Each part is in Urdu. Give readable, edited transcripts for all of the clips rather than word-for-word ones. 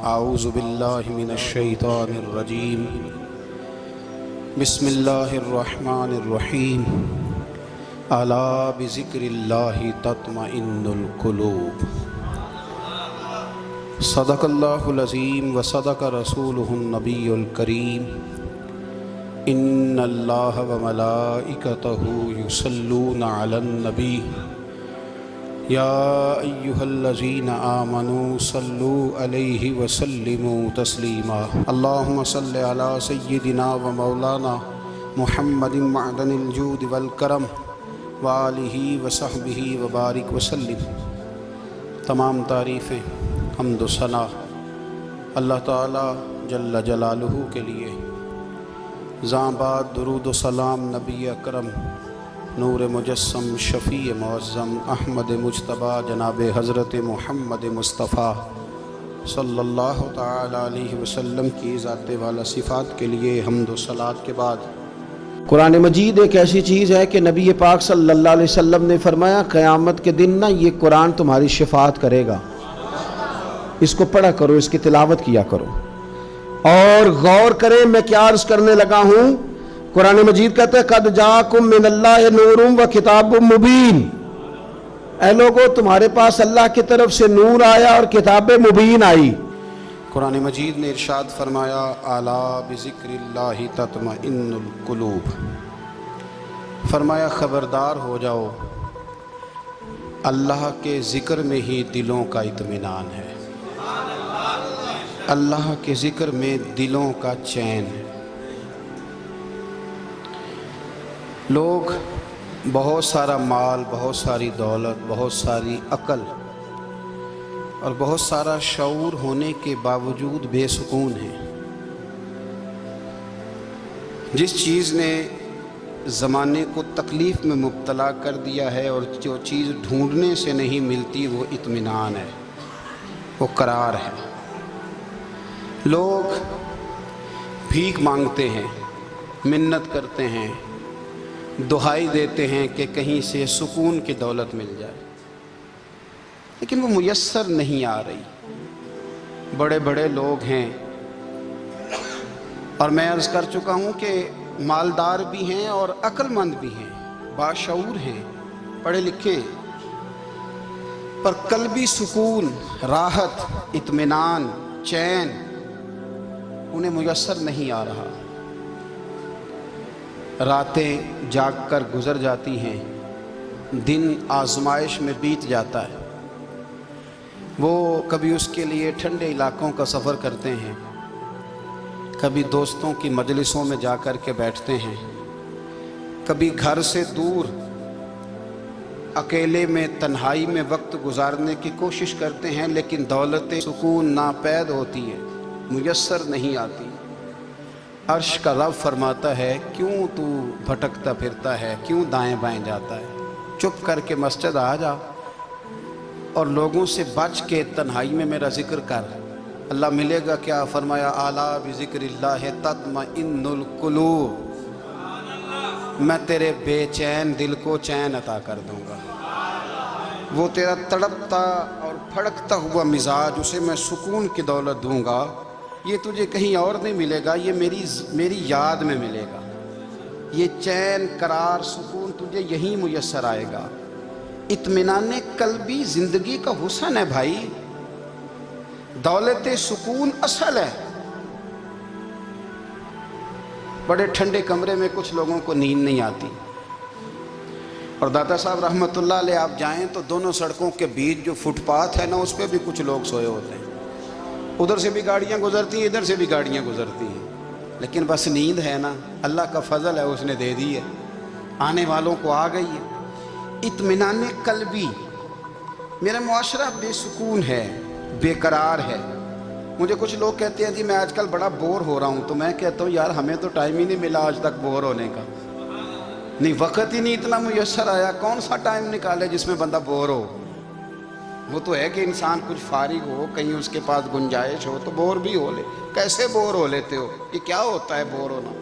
اعوذ باللہ من الشیطان الرجیم بسم اللہ الرحمن الرحیم الا بذکر اللہ تطمئن القلوب صدق اللہ العظیم وصدق رسولہ النبی الکریم ان اللہ وملائکتہ یصلون علی النبی یا ایہا الذین آمنوا صلوا علیہ وسلموا تسلیما اللہم صل علی سیدنا و مولانا محمد معدن الجود والکرم وآلہ وصحبہ وبارک وسلم۔ تمام تعریفیں حمد و ثنا اللہ تعالی جل جلالہ کے لیے۔ زاں بعد درود و سلام نبی اکرم نور مجسم شفیع معظم احمد مجتبی جناب حضرت محمد مصطفیٰ صلی اللہ تعالی علیہ وسلم کی ذات والا صفات کے لیے حمد و صلات کے بعد قرآن مجید ایک ایسی چیز ہے کہ نبی پاک صلی اللہ علیہ وسلم نے فرمایا قیامت کے دن یہ قرآن تمہاری شفاعت کرے گا، اس کو پڑھا کرو، اس کی تلاوت کیا کرو اور غور کریں میں کیا عرض کرنے لگا ہوں۔ قرآن مجید کہتا ہے قد جاءکم من اللہ نور و کتاب مبین، اے لوگو تمہارے پاس اللہ کی طرف سے نور آیا اور کتاب مبین آئی۔ قرآن مجید نے ارشاد فرمایا الا بذکر اللہ تطمئن القلوب، فرمایا خبردار ہو جاؤ اللہ کے ذکر میں ہی دلوں کا اطمینان ہے، اللہ کے ذکر میں دلوں کا چین ہے۔ لوگ بہت سارا مال، بہت ساری دولت، بہت ساری عقل اور بہت سارا شعور ہونے کے باوجود بے سکون ہیں۔ جس چیز نے زمانے کو تکلیف میں مبتلا کر دیا ہے اور جو چیز ڈھونڈنے سے نہیں ملتی وہ اطمینان ہے، وہ قرار ہے۔ لوگ بھیک مانگتے ہیں، منت کرتے ہیں، دہائی دیتے ہیں کہ کہیں سے سکون کی دولت مل جائے، لیکن وہ میسر نہیں آ رہی۔ بڑے بڑے لوگ ہیں اور میں عرض کر چکا ہوں کہ مالدار بھی ہیں اور عقل مند بھی ہیں، باشعور ہیں، پڑھے لکھے ہیں، پر قلبی سکون، راحت، اطمینان، چین انہیں میسر نہیں آ رہا۔ راتیں جاگ کر گزر جاتی ہیں، دن آزمائش میں بیت جاتا ہے۔ وہ کبھی اس کے لیے ٹھنڈے علاقوں کا سفر کرتے ہیں، کبھی دوستوں کی مجلسوں میں جا کر کے بیٹھتے ہیں، کبھی گھر سے دور اکیلے میں تنہائی میں وقت گزارنے کی کوشش کرتے ہیں، لیکن دولت سکون ناپید ہوتی ہے، میسر نہیں آتی۔ عرش کا رب فرماتا ہے کیوں تو بھٹکتا پھرتا ہے، کیوں دائیں بائیں جاتا ہے، چپ کر کے مسجد آ جا اور لوگوں سے بچ کے تنہائی میں میرا ذکر کر۔ اللہ ملے گا کیا؟ فرمایا اعلیٰ بذکر اللہ تطمئن القلوب، میں تیرے بے چین دل کو چین عطا کر دوں گا۔ وہ تیرا تڑپتا اور پھڑکتا ہوا مزاج، اسے میں سکون کی دولت دوں گا۔ یہ تجھے کہیں اور نہیں ملے گا، یہ میری یاد میں ملے گا۔ یہ چین، قرار، سکون تجھے یہیں میسر آئے گا۔ اطمینان قلبی زندگی کا حسن ہے بھائی، دولت سکون اصل ہے۔ بڑے ٹھنڈے کمرے میں کچھ لوگوں کو نیند نہیں آتی، اور داتا صاحب رحمۃ اللہ علیہ آپ جائیں تو دونوں سڑکوں کے بیچ جو فٹ پاتھ ہے نا، اس پہ بھی کچھ لوگ سوئے ہوتے ہیں۔ ادھر سے بھی گاڑیاں گزرتی ہیں، ادھر سے بھی گاڑیاں گزرتی ہیں، لیکن بس نیند ہے نا، اللہ کا فضل ہے، اس نے دے دی ہے، آنے والوں کو آ گئی ہے۔ اطمینان قلبی، میرا معاشرہ بے سکون ہے، بے قرار ہے۔ مجھے کچھ لوگ کہتے ہیں جی میں آج کل بڑا بور ہو رہا ہوں، تو میں کہتا ہوں یار ہمیں تو ٹائم ہی نہیں ملا آج تک بور ہونے کا، نہیں وقت ہی نہیں اتنا میسر آیا، کون سا ٹائم نکالے جس میں بندہ بور ہو۔ وہ تو ہے کہ انسان کچھ فارغ ہو، کہیں اس کے پاس گنجائش ہو تو بور بھی ہو لے۔ کیسے بور ہو لیتے ہو؟ یہ کیا ہوتا ہے بور ہونا؟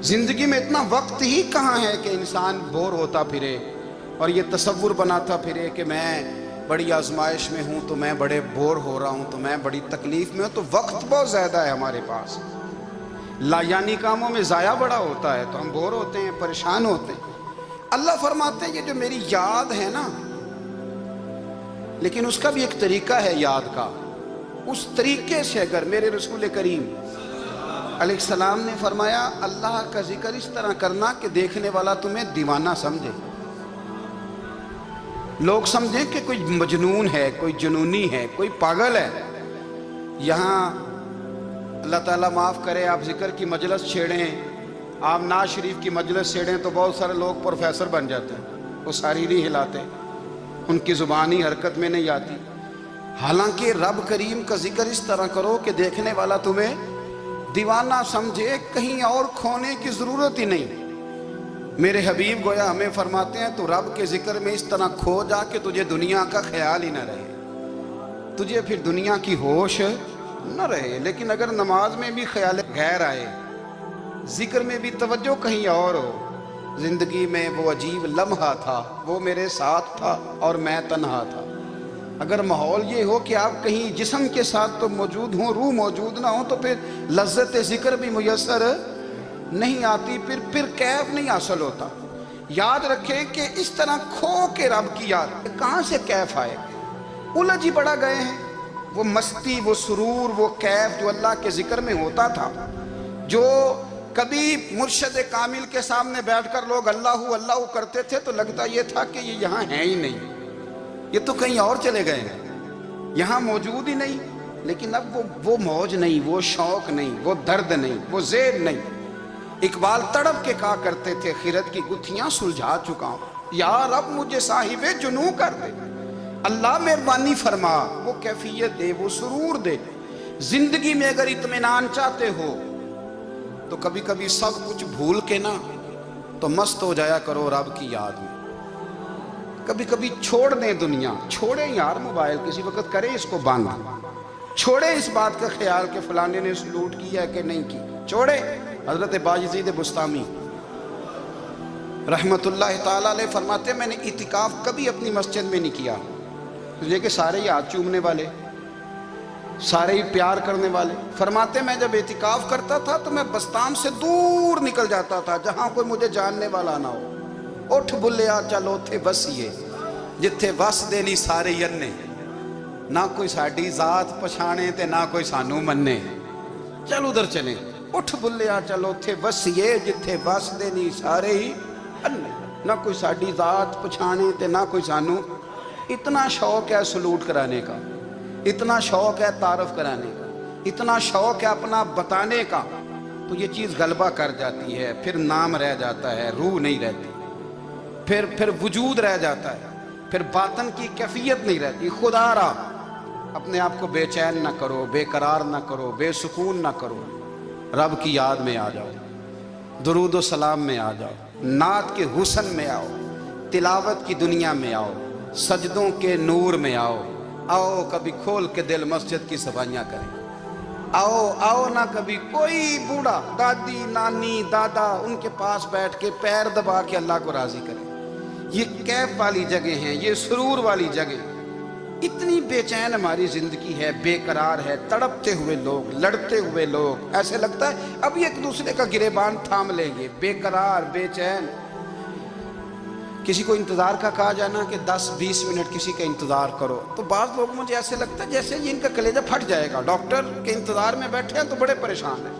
زندگی میں اتنا وقت ہی کہاں ہے کہ انسان بور ہوتا پھرے اور یہ تصور بناتا پھرے کہ میں بڑی آزمائش میں ہوں تو میں بڑے بور ہو رہا ہوں تو میں بڑی تکلیف میں ہوں تو وقت بہت زیادہ ہے ہمارے پاس، لایانی کاموں میں ضائع بڑا ہوتا ہے تو ہم بور ہوتے ہیں، پریشان ہوتے ہیں۔ اللہ فرماتے ہیں یہ جو میری یاد ہے نا، لیکن اس کا بھی ایک طریقہ ہے یاد کا، اس طریقے سے اگر میرے رسول کریم علیہ السلام نے فرمایا اللہ کا ذکر اس طرح کرنا کہ دیکھنے والا تمہیں دیوانہ سمجھے، لوگ سمجھیں کہ کوئی مجنون ہے، کوئی جنونی ہے، کوئی پاگل ہے۔ یہاں اللہ تعالیٰ معاف کرے، آپ ذکر کی مجلس چھیڑیں، آپ نعت شریف کی مجلس چھیڑیں تو بہت سارے لوگ پروفیسر بن جاتے ہیں، وہ ساری نہیں ہلاتے، ان کی زبان ہی حرکت میں نہیں آتی۔ حالانکہ رب کریم کا ذکر اس طرح کرو کہ دیکھنے والا تمہیں دیوانہ سمجھے، کہیں اور کھونے کی ضرورت ہی نہیں۔ میرے حبیب گویا ہمیں فرماتے ہیں تو رب کے ذکر میں اس طرح کھو جا کہ تجھے دنیا کا خیال ہی نہ رہے، تجھے پھر دنیا کی ہوش نہ رہے۔ لیکن اگر نماز میں بھی خیال غیر آئے، ذکر میں بھی توجہ کہیں اور ہو، زندگی میں وہ عجیب لمحہ تھا، وہ میرے ساتھ تھا اور میں تنہا تھا، اگر ماحول یہ ہو کہ آپ کہیں جسم کے ساتھ تو موجود ہوں، روح موجود نہ ہو، تو پھر لذت ذکر بھی میسر نہیں آتی، پھر کیف نہیں حاصل ہوتا۔ یاد رکھیں کہ اس طرح کھو کے رب کی یاد کہاں سے کیف آئے، الجھ ہی بڑا گئے ہیں۔ وہ مستی، وہ سرور، وہ کیف جو اللہ کے ذکر میں ہوتا تھا، جو کبھی مرشد کامل کے سامنے بیٹھ کر لوگ اللہ اللہ کرتے تھے تو لگتا یہ تھا کہ یہ یہاں ہیں ہی نہیں، یہ تو کہیں اور چلے گئے ہیں، یہاں موجود ہی نہیں۔ لیکن اب وہ موج نہیں، وہ شوق نہیں، وہ درد نہیں، وہ زیر نہیں۔ اقبال تڑپ کے کہا کرتے تھے خیرت کی گتھیاں سلجھا چکا ہوں، یا رب مجھے صاحب جنوں کر دے، اللہ مہربانی فرما، وہ کیفیت دے، وہ سرور دے۔ زندگی میں اگر اطمینان چاہتے ہو تو کبھی کبھی سب کچھ بھول کے نا تو مست ہو جایا کرو رب کی یاد میں۔ کبھی کبھی چھوڑ دیں دنیا، چھوڑیں یار موبائل، کسی وقت کریں اس کو بند، چھوڑیں اس بات کا خیال کہ فلانے نے سلوٹ کیا ہے کہ نہیں کی، چھوڑیں۔ حضرت باجزید بستامی رحمت اللہ تعالیٰ علیہ فرماتے ہیں میں نے اعتکاف کبھی اپنی مسجد میں نہیں کیا، اس لیے کہ سارے ہی ہاتھ چومنے والے، سارے ہی پیار کرنے والے۔ فرماتے میں جب اعتکاف کرتا تھا تو میں بستام سے دور نکل جاتا تھا جہاں کوئی مجھے جاننے والا نہ ہو۔ اٹھ بلیا چلو تھے وسیے جتھے وس دے نہیں سارے ینے، نہ کوئی ساڈی ذات پچھانے تے نہ کوئی سانو مننے، چل ادھر چلیں۔ اٹھ بلیا چلو تھے وسیے جتھے وس دے نہیں سارے ہی انے، نہ کوئی ساڈی ذات پچھانے تے نہ کوئی سانو۔ اتنا شوق ہے سلوٹ کرانے کا، اتنا شوق ہے تعارف کرانے کا، اتنا شوق ہے اپنا بتانے کا، تو یہ چیز غلبہ کر جاتی ہے، پھر نام رہ جاتا ہے، روح نہیں رہتی، پھر وجود رہ جاتا ہے، پھر باطن کی کیفیت نہیں رہتی۔ خدا را اپنے آپ کو بے چین نہ کرو، بے قرار نہ کرو، بے سکون نہ کرو، رب کی یاد میں آ جاؤ، درود و سلام میں آ جاؤ، نعت کے حسن میں آؤ، تلاوت کی دنیا میں آؤ، سجدوں کے نور میں آؤ، آؤ کبھی کھول کے دل مسجد کی صفائیاں کریں، آؤ نہ کبھی کوئی بوڑھا، دادی، نانی، دادا ان کے پاس بیٹھ کے پیر دبا کے اللہ کو راضی کریں۔ یہ کیف والی جگہ ہیں، یہ سرور والی جگہ۔ اتنی بے چین ہماری زندگی ہے، بے قرار ہے، تڑپتے ہوئے لوگ، لڑتے ہوئے لوگ، ایسے لگتا ہے ابھی ایک دوسرے کا گریبان تھام لیں گے، بے قرار، بے چین۔ کسی کو انتظار کا کہا جانا کہ 10-20 منٹ کسی کا انتظار کرو تو بعض لوگ مجھے ایسے لگتا ہے جیسے یہ ان کا کلیجہ پھٹ جائے گا، ڈاکٹر کے انتظار میں بیٹھے ہیں تو بڑے پریشان ہیں،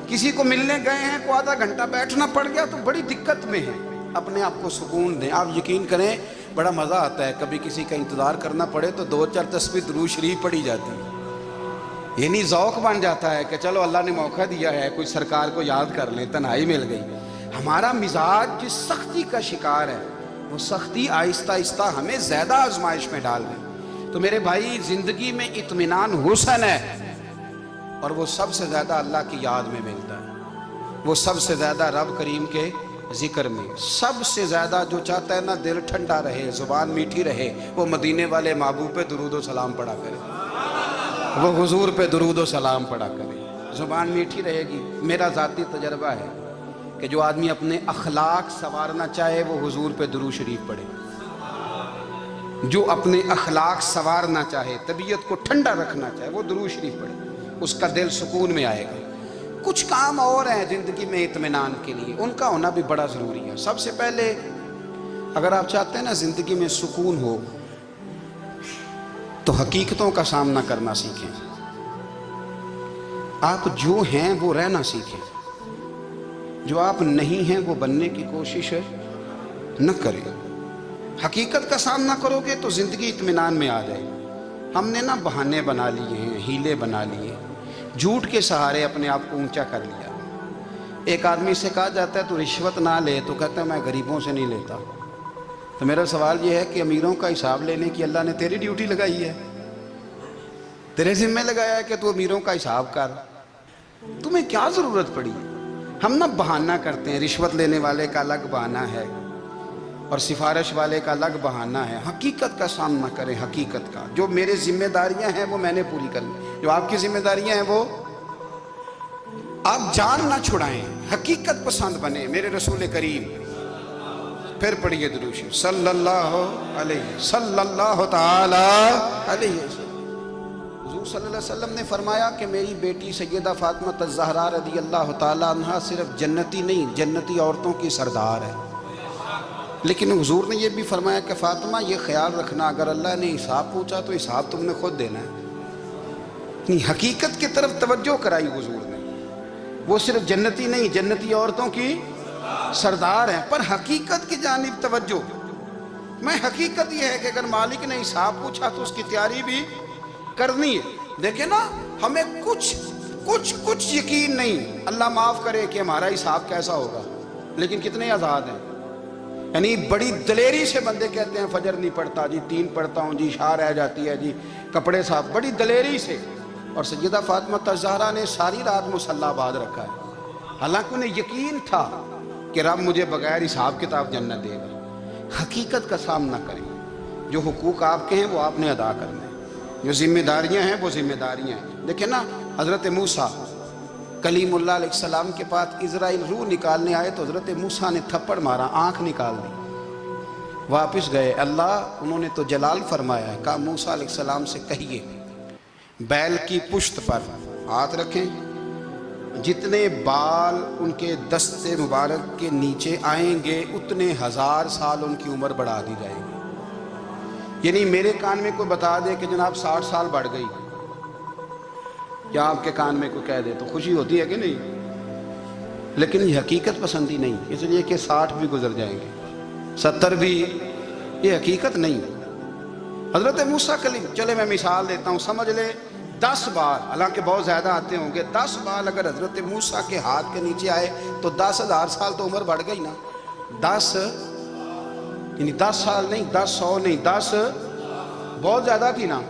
کسی کو ملنے گئے ہیں کو آدھا گھنٹہ بیٹھنا پڑ گیا تو بڑی دقت میں ہے۔ اپنے آپ کو سکون دیں۔ آپ یقین کریں بڑا مزہ آتا ہے، کبھی کسی کا انتظار کرنا پڑے تو 2-4 تسبیح درود شریف پڑھی جاتی ہے، یعنی ذوق بن جاتا ہے کہ چلو اللہ نے موقع دیا ہے، کوئی سرکار کو یاد کر لیں، تنہائی مل گئی۔ ہمارا مزاج جس سختی کا شکار ہے، وہ سختی آہستہ آہستہ ہمیں زیادہ آزمائش میں ڈال گئی۔ تو میرے بھائی زندگی میں اطمینان حسن ہے، اور وہ سب سے زیادہ اللہ کی یاد میں ملتا ہے، وہ سب سے زیادہ رب کریم کے ذکر میں۔ سب سے زیادہ جو چاہتا ہے نا دل ٹھنڈا رہے، زبان میٹھی رہے، وہ مدینے والے محبوب پہ درود و سلام پڑھا کرے، وہ حضور پہ درود و سلام پڑھا کرے، زبان میٹھی رہے گی۔ میرا ذاتی تجربہ ہے کہ جو آدمی اپنے اخلاق سنوارنا چاہے وہ حضور پہ درود شریف پڑھے، جو اپنے اخلاق سنوارنا چاہے، طبیعت کو ٹھنڈا رکھنا چاہے، وہ درود شریف پڑھے، اس کا دل سکون میں آئے گا۔ کچھ کام اور ہیں زندگی میں اطمینان کے لیے، ان کا ہونا بھی بڑا ضروری ہے۔ سب سے پہلے اگر آپ چاہتے ہیں نا زندگی میں سکون ہو تو حقیقتوں کا سامنا کرنا سیکھیں۔ آپ جو ہیں وہ رہنا سیکھیں، جو آپ نہیں ہیں وہ بننے کی کوشش نہ کریں۔ حقیقت کا سامنا کرو گے تو زندگی اطمینان میں آ جائے۔ ہم نے نا بہانے بنا لیے ہیں، ہیلے بنا لیے، جھوٹ کے سہارے اپنے آپ کو اونچا کر لیا۔ ایک آدمی سے کہا جاتا ہے تو رشوت نہ لے، تو کہتا ہے میں غریبوں سے نہیں لیتا۔ تو میرا سوال یہ ہے کہ امیروں کا حساب لینے کی اللہ نے تیری ڈیوٹی لگائی ہے، تیرے ذمہ لگایا ہے کہ تو امیروں کا حساب کر، تمہیں کیا ضرورت پڑی؟ ہم نا بہانہ کرتے ہیں، رشوت لینے والے کا الگ بہانہ ہے اور سفارش والے کا الگ بہانہ ہے۔ حقیقت کا سامنا کریں، حقیقت کا۔ جو میرے ذمہ داریاں ہیں وہ میں نے پوری کرنی، جو آپ کی ذمہ داریاں ہیں وہ آپ جان نہ چھڑائیں، حقیقت پسند بنیں۔ میرے رسول کریم، پھر پڑھیے درود شریف صلی اللہ تعالی علیہ وسلم۔ حضور صلی اللہ علیہ وسلم نے فرمایا کہ میری بیٹی سیدہ فاطمہ الزہرا رضی اللہ تعالی عنہا صرف جنتی نہیں، جنتی عورتوں کی سردار ہے۔ لیکن حضور نے یہ بھی فرمایا کہ فاطمہ یہ خیال رکھنا اگر اللہ نے حساب پوچھا تو حساب تم نے خود دینا ہے۔ حقیقت کی طرف توجہ کرائی حضور نے، وہ صرف جنتی نہیں، جنتی عورتوں کی سردار ہیں، پر حقیقت کی جانب توجہ۔ میں حقیقت یہ ہے کہ اگر مالک نے حساب پوچھا تو اس کی تیاری بھی کرنی ہے۔ دیکھیں نا، ہمیں کچھ یقین نہیں، اللہ معاف کرے کہ ہمارا حساب کیسا ہوگا، لیکن کتنے آزاد ہیں۔ یعنی بڑی دلیری سے بندے کہتے ہیں فجر نہیں پڑھتا جی، 3 پڑھتا ہوں جی، عشاء رہ جاتی ہے جی، کپڑے صاف، بڑی دلیری سے۔ اور سیدہ فاطمہ الزہرا نے ساری رات مصلی آباد رکھا ہے، حالانکہ انہیں یقین تھا کہ رب مجھے بغیر حساب کتاب جنت دے گا۔ حقیقت کا سامنا کریں، جو حقوق آپ کے ہیں وہ آپ نے ادا کرنے ہیں، جو ذمہ داریاں ہیں وہ ذمہ داریاں ہیں۔ دیکھیں نا، حضرت موسیٰ کلیم اللہ علیہ السلام کے پاس اسرائیل روح نکالنے آئے تو حضرت موسیٰ نے تھپڑ مارا، آنکھ نکال دی، واپس گئے۔ اللہ انہوں نے تو جلال فرمایا ہے، کہا موسیٰ علیہ السلام سے کہیے بیل کی پشت پر ہاتھ رکھیں، جتنے بال ان کے دست مبارک کے نیچے آئیں گے اتنے 1000 سال ان کی عمر بڑھا دی جائے گی۔ یعنی میرے کان میں کوئی بتا دے کہ جناب 60 سال بڑھ گئی، یا آپ کے کان میں کوئی کہہ دے تو خوشی ہوتی ہے کہ نہیں؟ لیکن یہ حقیقت پسندی نہیں، اس لیے کہ 60 بھی گزر جائیں گے، 70 بھی، یہ حقیقت نہیں۔ حضرت موسیٰ کلیم، چلے میں مثال دیتا ہوں، سمجھ لے 10 بال، حالانکہ بہت زیادہ آتے ہوں گے، 10 بال اگر حضرت موسیٰ کے ہاتھ کے نیچے آئے تو 10,000 سال تو عمر بڑھ گئی نا۔ 10 یعنی 10 سال نہیں، 10 100 نہیں، 10 بہت زیادہ تھی نا۔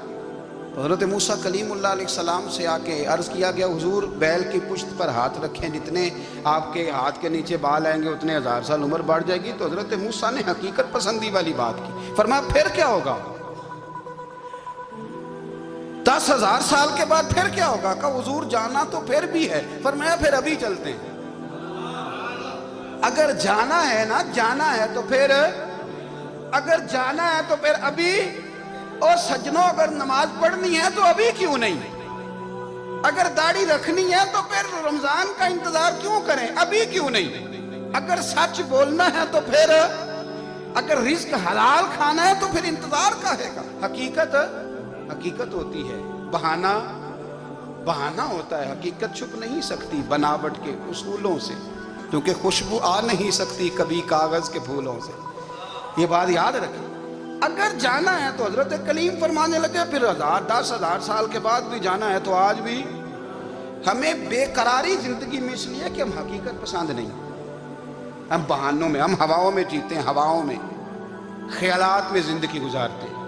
تو حضرت موسیٰ کلیم اللہ علیہ السلام سے آ کے عرض کیا گیا، حضور بیل کی پشت پر ہاتھ رکھیں، جتنے آپ کے ہاتھ کے نیچے بال آئیں گے اتنے 1000 سال عمر بڑھ جائے گی۔ تو حضرت موسیٰ نے حقیقت پسندی والی بات کی، فرمایا پھر کیا ہوگا؟ 10,000 سال کے بعد پھر کیا ہوگا؟ کہا حضور جانا تو پھر بھی ہے، فرمایا پھر ابھی چلتے ہیں۔ اگر جانا ہے نا، جانا ہے تو پھر، اگر جانا ہے تو پھر ابھی۔ اور سجنوں، اگر نماز پڑھنی ہے تو ابھی کیوں نہیں؟ اگر داڑھی رکھنی ہے تو پھر رمضان کا انتظار کیوں کریں؟ ابھی کیوں نہیں؟ اگر سچ بولنا ہے تو پھر، اگر رزق حلال کھانا ہے تو پھر انتظار کاہے کا؟ حقیقت ہوتی ہے، بہانہ ہوتا ہے، حقیقت چھپ نہیں سکتی بناوٹ کے اصولوں سے، کیونکہ خوشبو آ نہیں سکتی کبھی کاغذ کے پھولوں سے۔ یہ بات یاد رکھیں، اگر جانا ہے تو حضرت کلیم فرمانے لگے پھر 10,000 سال کے بعد بھی جانا ہے تو آج بھی۔ ہمیں بے قراری زندگی میں اس لیے کہ ہم حقیقت پسند نہیں، ہم بہانوں میں، ہم ہواؤں میں جیتے ہیں، ہواؤں میں، خیالات میں زندگی گزارتے ہیں۔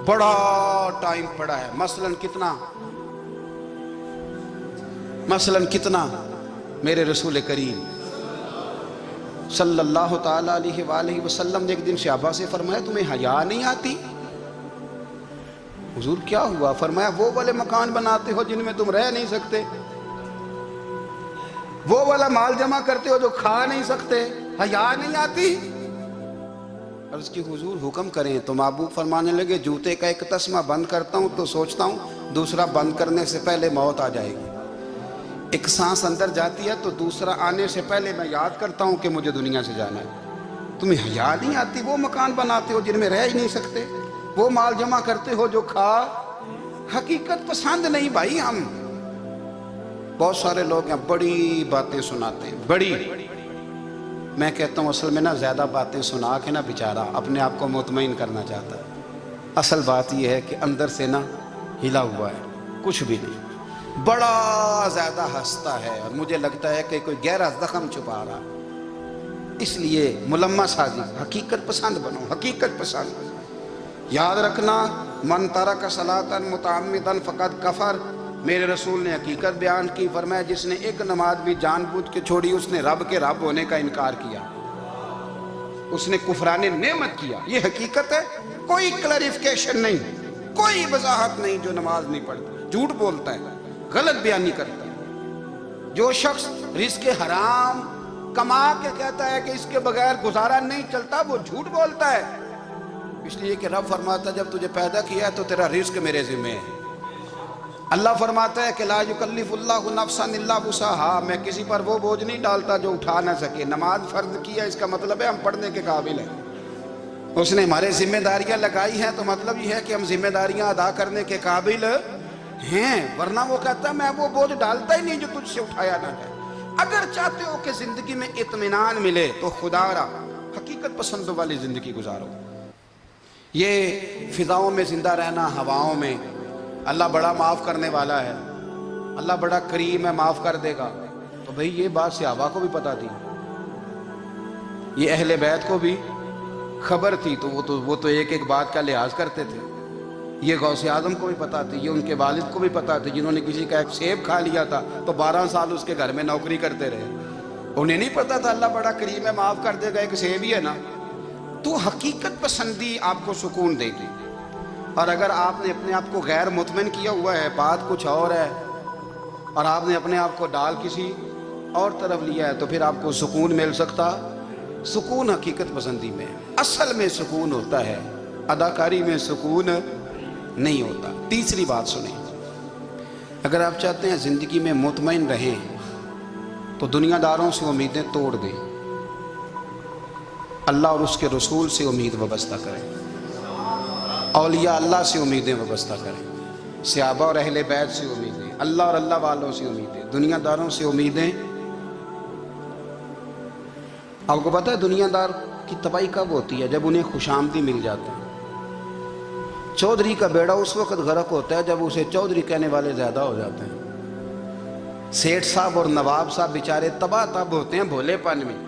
بڑا ٹائم پڑا ہے، مثلاً کتنا میرے رسول کریم صلی اللہ تعالی علیہ وآلہ وسلم نے ایک دن صحابہ سے فرمایا تمہیں حیا نہیں آتی؟ حضور کیا ہوا؟ فرمایا وہ والے مکان بناتے ہو جن میں تم رہ نہیں سکتے، وہ والا مال جمع کرتے ہو جو کھا نہیں سکتے، حیا نہیں آتی؟ عرض کی حضور حکم کریں، تو محبوب فرمانے لگے جوتے کا ایک تسمہ بند کرتا ہوں تو سوچتا ہوں دوسرا بند کرنے سے پہلے موت آ جائے گی، ایک سانس اندر جاتی ہے تو دوسرا آنے سے پہلے میں یاد کرتا ہوں کہ مجھے دنیا سے جانا ہے۔ تمہیں حیا نہیں آتی؟ وہ مکان بناتے ہو جن میں رہ ہی نہیں سکتے، وہ مال جمع کرتے ہو جو کھا، حقیقت پسند نہیں بھائی ہم۔ بہت سارے لوگ ہیں بڑی باتیں سناتے ہیں، بڑی، میں کہتا ہوں اصل میں نا زیادہ باتیں سنا کے نا بیچارہ اپنے آپ کو مطمئن کرنا چاہتا ہے، اصل بات یہ ہے کہ اندر سے نا ہلا ہوا ہے، کچھ بھی نہیں، بڑا زیادہ ہنستا ہے اور مجھے لگتا ہے کہ کوئی گہرا زخم چھپا رہا، اس لیے ملمہ سازی، حقیقت پسند بنو، حقیقت پسند۔ یاد رکھنا من ترک صلاۃ متعمدا فقد کفر، میرے رسول نے حقیقت بیان کی، فرمایا جس نے ایک نماز بھی جان بوجھ کے چھوڑی اس نے رب کے رب ہونے کا انکار کیا، اس نے کفران نعمت کیا، یہ حقیقت ہے، کوئی کلیریفیکیشن نہیں، کوئی وضاحت نہیں۔ جو نماز نہیں پڑھتا جھوٹ بولتا ہے، غلط بیانی کرتا ہے، جو شخص رزق حرام کما کے کہتا ہے کہ اس کے بغیر گزارا نہیں چلتا، وہ جھوٹ بولتا ہے، اس لیے کہ رب فرماتا ہے جب تجھے پیدا کیا ہے تو تیرا رزق میرے ذمہ ہے۔ اللہ فرماتا ہے کہ لا یکلف اللہ نفسا الا وسعها، میں کسی پر وہ بوجھ نہیں ڈالتا جو اٹھا نہ سکے۔ نماز فرض کیا اس کا مطلب ہے ہم پڑھنے کے قابل ہیں، اس نے ہمارے ذمہ داریاں لگائی ہیں تو مطلب یہ ہے کہ ہم ذمہ داریاں ادا کرنے کے قابل ہیں، ورنہ وہ کہتا ہے میں وہ بوجھ ڈالتا ہی نہیں جو تجھ سے اٹھایا نہ جائے۔ اگر چاہتے ہو کہ زندگی میں اطمینان ملے تو خدا را حقیقت پسندوں والی زندگی گزارو۔ یہ فضاؤں میں زندہ رہنا، ہواؤں میں، اللہ بڑا معاف کرنے والا ہے، اللہ بڑا کریم ہے، معاف کر دے گا، تو بھئی یہ بات صحابہ کو بھی پتا تھی، یہ اہل بیت کو بھی خبر تھی، تو وہ تو ایک ایک بات کا لحاظ کرتے تھے۔ یہ غوث اعظم کو بھی پتا تھی، یہ ان کے والد کو بھی پتا تھی، جنہوں نے کسی کا ایک سیب کھا لیا تھا تو 12 سال اس کے گھر میں نوکری کرتے رہے، انہیں نہیں پتا تھا اللہ بڑا کریم ہے، معاف کر دے گا، ایک سیب ہی ہے نا۔ تو حقیقت پسندی آپ کو سکون دے گی، اور اگر آپ نے اپنے آپ کو غیر مطمئن کیا ہوا ہے، بات کچھ اور ہے، اور آپ نے اپنے آپ کو ڈال کسی اور طرف لیا ہے، تو پھر آپ کو سکون مل سکتا؟ سکون حقیقت پسندی میں، اصل میں سکون ہوتا ہے، اداکاری میں سکون نہیں ہوتا۔ تیسری بات سنیں، اگر آپ چاہتے ہیں زندگی میں مطمئن رہیں تو دنیا داروں سے امیدیں توڑ دیں، اللہ اور اس کے رسول سے امید وابستہ کریں، اولیاء اللہ سے امیدیں وابستہ کریں، صحابہ اور اہل بیت سے امیدیں، اللہ اور اللہ والوں سے امیدیں، دنیا داروں سے امیدیں۔ آپ کو پتہ ہے دنیا دار کی تباہی کب ہوتی ہے؟ جب انہیں خوش آمدی مل جاتا ہے۔ چودھری کا بیڑا اس وقت غرق ہوتا ہے جب اسے چودھری کہنے والے زیادہ ہو جاتے ہیں۔ سیٹھ صاحب اور نواب صاحب بیچارے تباہ تب ہوتے ہیں بھولے پن میں،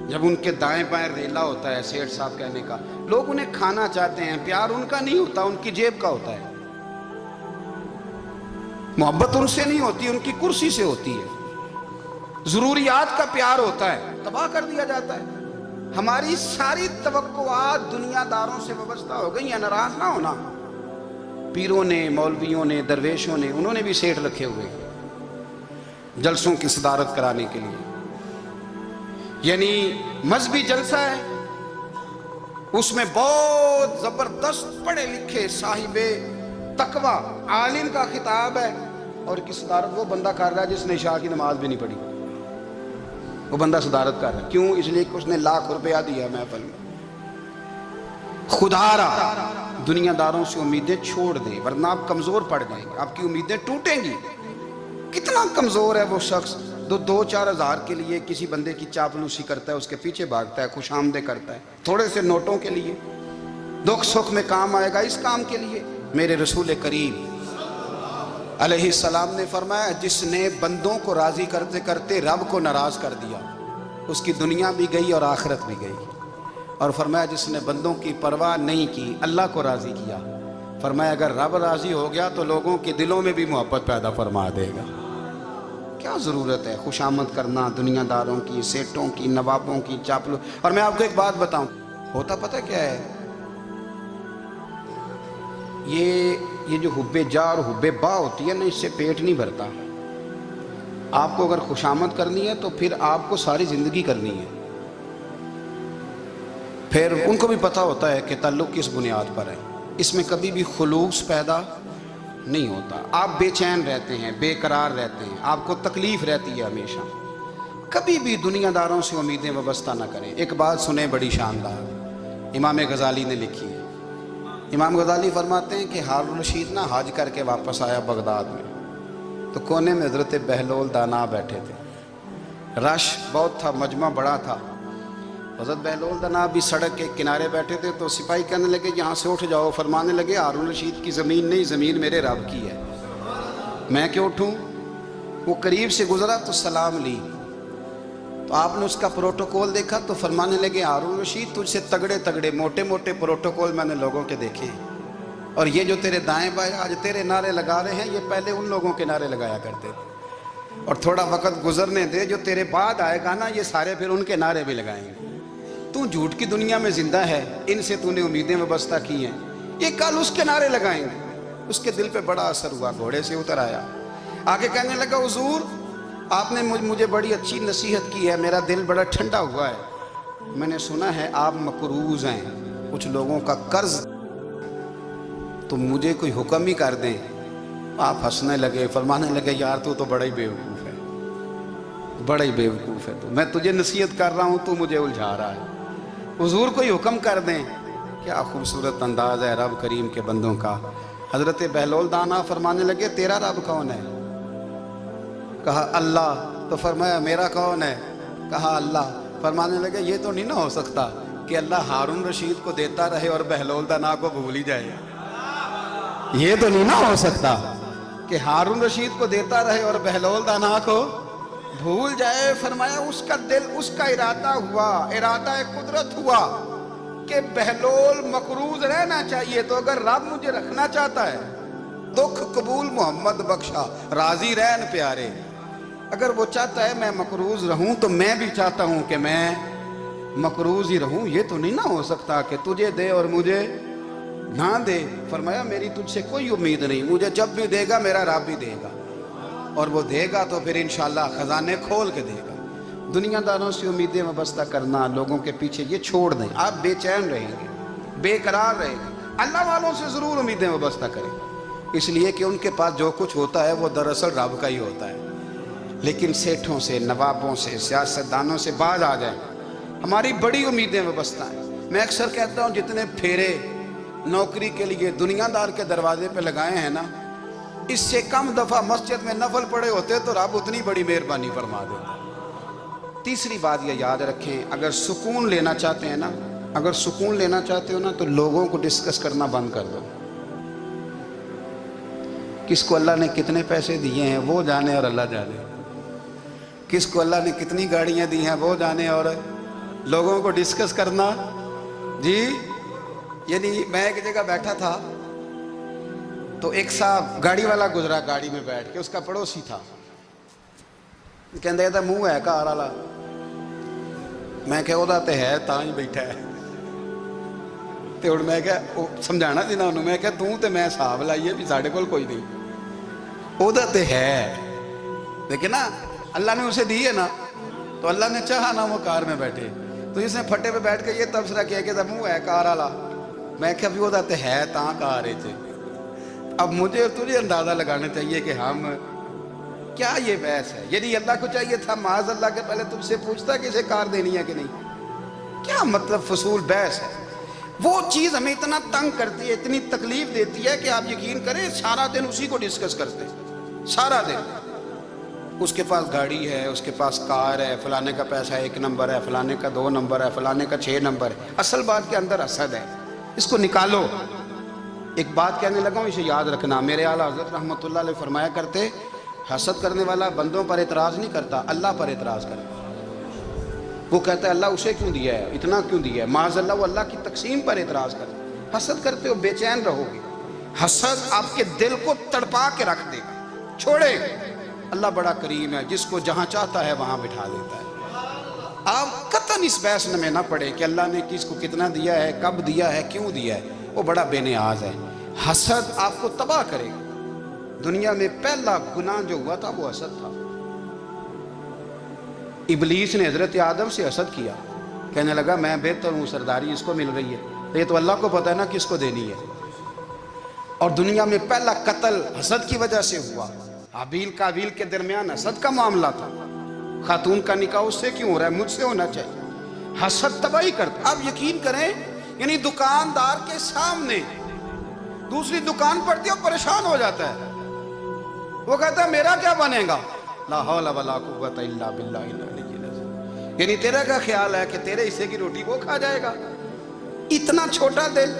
جب ان کے دائیں بائیں ریلا ہوتا ہے سیٹھ صاحب کہنے کا، لوگ انہیں کھانا چاہتے ہیں، پیار ان کا نہیں ہوتا، ان کی جیب کا ہوتا ہے، محبت ان سے نہیں ہوتی، ان کی کرسی سے ہوتی ہے، ضروریات کا پیار ہوتا ہے، تباہ کر دیا جاتا ہے۔ ہماری ساری توقعات دنیا داروں سے وابستہ ہو گئی ہیں، ناراض نہ ہونا، پیروں نے، مولویوں نے، درویشوں نے، انہوں نے بھی سیٹھ رکھے ہوئے جلسوں کی صدارت کرانے کے لیے، یعنی مذہبی جلسہ ہے، اس میں بہت زبردست پڑھے لکھے صاحب تقوی عالم کا خطاب ہے، اور کی صدارت وہ بندہ کر رہا ہے جس نے عشاء کی نماز بھی نہیں پڑھی، وہ بندہ صدارت کر رہا ہے، کیوں؟ اس لیے کہ اس نے لاکھ روپیہ دیا محفل میں۔ خدا را دنیا داروں سے امیدیں چھوڑ دیں، ورنہ آپ کمزور پڑ جائیں گے، آپ کی امیدیں ٹوٹیں گی۔ کتنا کمزور ہے وہ شخص جو 2-4 ہزار کے لیے کسی بندے کی چاپلوسی کرتا ہے، اس کے پیچھے بھاگتا ہے، خوش آمدیں کرتا ہے، تھوڑے سے نوٹوں کے لیے، دکھ سکھ میں کام آئے گا اس کام کے لیے۔ میرے رسول کریم علیہ السلام نے فرمایا جس نے بندوں کو راضی کرتے کرتے رب کو ناراض کر دیا، اس کی دنیا بھی گئی اور آخرت بھی گئی، اور فرمایا جس نے بندوں کی پرواہ نہیں کی اللہ کو راضی کیا، فرمایا اگر رب راضی ہو گیا تو لوگوں کے دلوں میں بھی محبت پیدا فرما دے گا۔ کیا ضرورت ہے خوش آمد کرنا دنیا داروں کی، سیٹوں کی، نوابوں کی، چاپلو۔ اور میں آپ کو ایک بات بتاؤں، ہوتا پتہ کیا ہے، یہ جو حب جا اور حب با ہوتی ہے نا، اس سے پیٹ نہیں بھرتا۔ آپ کو اگر خوش آمد کرنی ہے تو پھر آپ کو ساری زندگی کرنی ہے، پھر ان کو بھی پتہ ہوتا ہے کہ تعلق کس بنیاد پر ہے، اس میں کبھی بھی خلوص پیدا نہیں ہوتا۔ آپ بے چین رہتے ہیں، بے قرار رہتے ہیں، آپ کو تکلیف رہتی ہے ہمیشہ۔ کبھی بھی دنیا داروں سے امیدیں وابستہ نہ کریں۔ ایک بات سنیں بڑی شاندار، امام غزالی نے لکھی ہے۔ امام غزالی فرماتے ہیں کہ ہارون رشید نہ حج کر کے واپس آیا بغداد میں، تو کونے میں حضرت بہلول دانا بیٹھے تھے، رش بہت تھا، مجمع بڑا تھا۔ حضرت بہلول دانا بھی سڑک کے کنارے بیٹھے تھے، تو سپاہی کہنے لگے یہاں سے اٹھ جاؤ، فرمانے لگے ہارون رشید کی زمین نہیں، زمین میرے رب کی ہے، میں کیوں اٹھوں؟ وہ قریب سے گزرا تو سلام لی، تو آپ نے اس کا پروٹوکول دیکھا تو فرمانے لگے ہارون رشید تجھ سے تگڑے تگڑے موٹے موٹے پروٹوکول میں نے لوگوں کے دیکھے ہیں، اور یہ جو تیرے دائیں بائیں آج تیرے نعرے لگا رہے ہیں، یہ پہلے ان لوگوں کے نعرے لگایا کرتے تھے، اور تھوڑا وقت گزرنے دے، جو تیرے بعد آئے گا نا یہ سارے پھر ان کے نعرے بھی لگائیں گے۔ تو جھوٹ کی دنیا میں زندہ ہے، ان سے تو نے امیدیں وابستہ کی ہیں، یہ کل اس کے نعرے لگائیں گے۔ اس کے دل پہ بڑا اثر ہوا، گھوڑے سے اتر آیا، آگے کہنے لگا حضور آپ نے مجھے بڑی اچھی نصیحت کی ہے، میرا دل بڑا ٹھنڈا ہوا ہے، میں نے سنا ہے آپ مقروض ہیں، کچھ لوگوں کا قرض، تو مجھے کوئی حکم ہی کر دیں۔ آپ ہنسنے لگے، فرمانے لگے یار تو بڑا ہی بیوقوف ہے، بڑا ہی بیوقوف ہے، تو میں تجھے نصیحت کر رہا ہوں تو مجھے الجھا رہا ہے، حضور کوئی حکم کر دیں۔ کیا خوبصورت انداز ہے رب کریم کے بندوں کا۔ حضرت بہلول دانا فرمانے لگے تیرا رب کون ہے؟ کہا اللہ، تو فرمایا میرا کون ہے؟ کہا اللہ۔ فرمانے لگے یہ تو نہیں نہ ہو سکتا کہ اللہ ہارون رشید کو دیتا رہے اور بہلول دانا کو بھول ہی جائے، یہ تو نہیں نہ ہو سکتا کہ ہارون رشید کو دیتا رہے اور بہلول دانا کو بھول جائے۔ فرمایا اس کا دل، اس کا ارادہ ہوا، ارادہ قدرت ہوا کہ بہلول مقروض رہنا چاہیے، تو اگر رب مجھے رکھنا چاہتا ہے، دکھ قبول محمد بخشا راضی رہن پیارے، اگر وہ چاہتا ہے میں مقروض رہوں تو میں بھی چاہتا ہوں کہ میں مقروض ہی رہوں، یہ تو نہیں نہ ہو سکتا کہ تجھے دے اور مجھے نہ دے۔ فرمایا میری تجھ سے کوئی امید نہیں، مجھے جب بھی دے گا میرا رب بھی دے گا، اور وہ دے گا تو پھر انشاءاللہ خزانے کھول کے دے گا۔ دنیا داروں سے امیدیں وابستہ کرنا، لوگوں کے پیچھے، یہ چھوڑ دیں، آپ بے چین رہیں گے، بے قرار رہیں گے۔ اللہ والوں سے ضرور امیدیں وابستہ کریں، اس لیے کہ ان کے پاس جو کچھ ہوتا ہے وہ دراصل رب کا ہی ہوتا ہے۔ لیکن سیٹھوں سے، نوابوں سے، سیاستدانوں سے باز آ جائیں، ہماری بڑی امیدیں وابستہ ہیں۔ میں اکثر کہتا ہوں جتنے پھیرے نوکری کے لیے دنیا دار کے دروازے پہ لگائے ہیں نا، اس سے کم دفعہ مسجد میں نفل پڑے ہوتے تو رب اتنی بڑی مہربانی فرما دیتا۔ تیسری بات یہ یاد رکھیں، اگر سکون لینا چاہتے ہیں نا، اگر سکون لینا چاہتے ہو نا تو لوگوں کو ڈسکس کرنا بند کر دو۔ کس کو اللہ نے کتنے پیسے دیے ہیں وہ جانے اور اللہ جانے، کس کو اللہ نے کتنی گاڑیاں دی ہیں وہ جانے، اور لوگوں کو ڈسکس کرنا جی۔ یعنی میں ایک جگہ بیٹھا تھا تو ایک صاحب گاڑی والا گزرا، گاڑی میں بیٹھ کے، اس کا پڑوسی تھا، کہندے تھا منہ ہے کار والا، میں کہ وہ تے ہے تاں ہی بیٹھا ہے، تو ہن میں کہ سمجھانا سی نا انہوں، میں کہ توں تے میں حساب لائیے بھی ساڈے کول کوئی نہیں، وہ تے ہے، لیکن نا اللہ نے اسے دی ہے نا، تو اللہ نے چاہا نا وہ کار میں بیٹھے، تو اس نے پھٹے پہ بیٹھ کے یہ تبصرہ کیا کہ منہ ہے کار والا، میں کہ ابھی وہ تے ہے تاں کار ہے تھے۔ اب مجھے اور تجھے اندازہ لگانا چاہیے کہ ہم کیا یہ بحث ہے، یعنی اللہ کو چاہیے تھا معاذ اللہ کے پہلے تم سے پوچھتا کہ اسے کار دینی ہے کہ نہیں، کیا مطلب فضول بحث ہے۔ وہ چیز ہمیں اتنا تنگ کرتی ہے، اتنی تکلیف دیتی ہے کہ آپ یقین کریں سارا دن اسی کو ڈسکس کرتے ہیں، سارا دن۔ اس کے پاس گاڑی ہے، اس کے پاس کار ہے، فلانے کا پیسہ 1 نمبر ہے، فلانے کا 2 نمبر ہے، فلانے کا 6 نمبر ہے، اصل بات کے اندر حسد ہے، اس کو نکالو۔ ایک بات کہنے لگا ہوں، اسے یاد رکھنا، میرے اعلیٰ حضرت رحمۃ اللہ علیہ فرمایا کرتے، حسد کرنے والا بندوں پر اعتراض نہیں کرتا، اللہ پر اعتراض کرتا۔ وہ کہتا ہے اللہ اسے کیوں دیا ہے، اتنا کیوں دیا ہے، معاذ اللہ وہ اللہ کی تقسیم پر اعتراض کرتا ہے۔ حسد کرتے ہو بے چین رہو گے، حسد آپ کے دل کو تڑپا کے رکھ دے گا، چھوڑے۔ اللہ بڑا کریم ہے، جس کو جہاں چاہتا ہے وہاں بٹھا دیتا ہے۔ آپ قطعاً اس بحث میں نہ پڑے کہ اللہ نے کس کو کتنا دیا ہے، کب دیا ہے، کیوں دیا ہے، وہ بڑا بے نیاز ہے۔ حسد آپ کو تباہ کرے گا۔ دنیا میں پہلا گناہ جو ہوا تھا وہ حسد تھا۔ ابلیس نے حضرت آدم سے حسد کیا، کہنے لگا میں بہتر ہوں سرداری اس کو مل رہی ہے، تو یہ تو اللہ کو پتہ ہے نا کس کو دینی ہے۔ اور دنیا میں پہلا قتل حسد کی وجہ سے ہوا، حابیل قابیل کے درمیان حسد کا معاملہ تھا۔ خاتون کا نکاح اس سے کیوں ہو رہا ہے؟ مجھ سے ہونا چاہیے۔ حسد تباہی کرتا۔ اب یقین کریں، یعنی دکاندار کے سامنے دوسری دکان پڑتی ہے اور پریشان ہو جاتا ہے، وہ کہتا ہے میرا کیا بنے گا؟ لا حول ولا قوت الا باللہ العلی العظیم۔ یعنی تیرا کیا خیال ہے کہ تیرے حصے کی روٹی وہ کھا جائے گا؟ اتنا چھوٹا دل،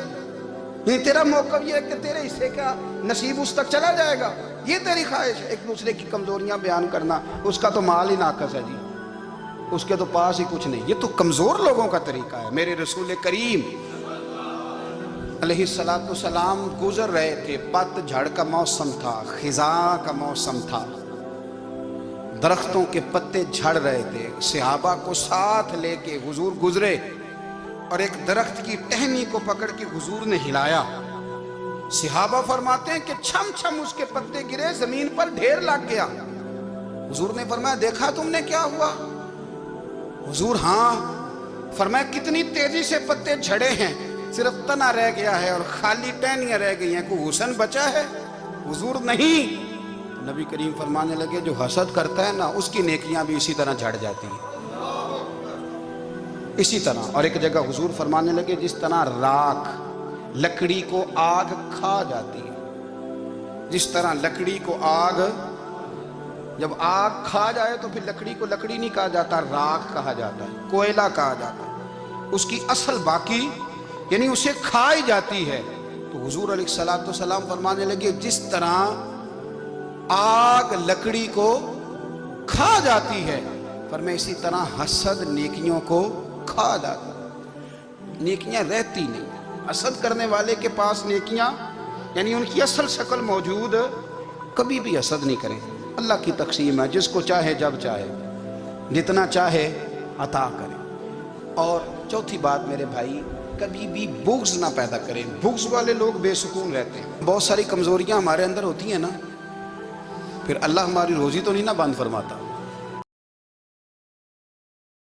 یعنی تیرا موقف یہ ہے کہ تیرے حصے کا نصیب اس تک چلا جائے گا، یہ تیری خواہش ہے؟ ایک دوسرے کی کمزوریاں بیان کرنا، اس کا تو مال ہی ناقص ہے جی، اس کے تو پاس ہی کچھ نہیں، یہ تو کمزور لوگوں کا طریقہ ہے۔ میرے رسول کریم علیہ السلام گزر رہے تھے، پت جھڑ کا موسم تھا، خزاں کا موسم تھا، درختوں کے پتے جھڑ رہے تھے، صحابہ کو ساتھ لے کے حضور گزرے اور ایک درخت کی ٹہنی کو پکڑ کے حضور نے ہلایا۔ صحابہ فرماتے ہیں کہ چھم چھم اس کے پتے گرے، زمین پر ڈھیر لگ گیا۔ حضور نے فرمایا دیکھا تم نے کیا ہوا؟ حضور ہاں۔ فرمایا کتنی تیزی سے پتے جھڑے ہیں، صرف تنا رہ گیا ہے اور خالی ٹہنیاں رہ گئی ہیں، کوئی حسن بچا ہے؟ حضور نہیں۔ نبی کریم فرمانے لگے جو حسد کرتا ہے نا اس کی نیکیاں بھی اسی طرح جھڑ جاتی ہیں، اسی طرح۔ اور ایک جگہ حضور فرمانے لگے جس طرح راکھ لکڑی کو آگ کھا جاتی ہے، جس طرح لکڑی کو آگ، جب آگ کھا جائے تو پھر لکڑی کو لکڑی نہیں کہا جاتا، راکھ کہا جاتا ہے، کوئلہ کہا جاتا ہے، اس کی اصل باقی یعنی اسے کھائی جاتی ہے۔ تو حضور علیہ السلام فرمانے لگے جس طرح آگ لکڑی کو کھا جاتی ہے، فرمایا اسی طرح حسد نیکیوں کو کھا جاتا ہے، نیکیاں رہتی نہیں۔ حسد کرنے والے کے پاس نیکیاں یعنی ان کی اصل شکل موجود، کبھی بھی حسد نہیں کریں۔ اللہ کی تقسیم ہے، جس کو چاہے جب چاہے جتنا چاہے عطا کرے۔ اور چوتھی بات میرے بھائی، کبھی بھی بغض نہ پیدا کریں، بغض والے لوگ بے سکون رہتے ہیں۔ بہت ساری کمزوریاں ہمارے اندر ہوتی ہیں نا، پھر اللہ ہماری روزی تو نہیں نہ بند فرماتا۔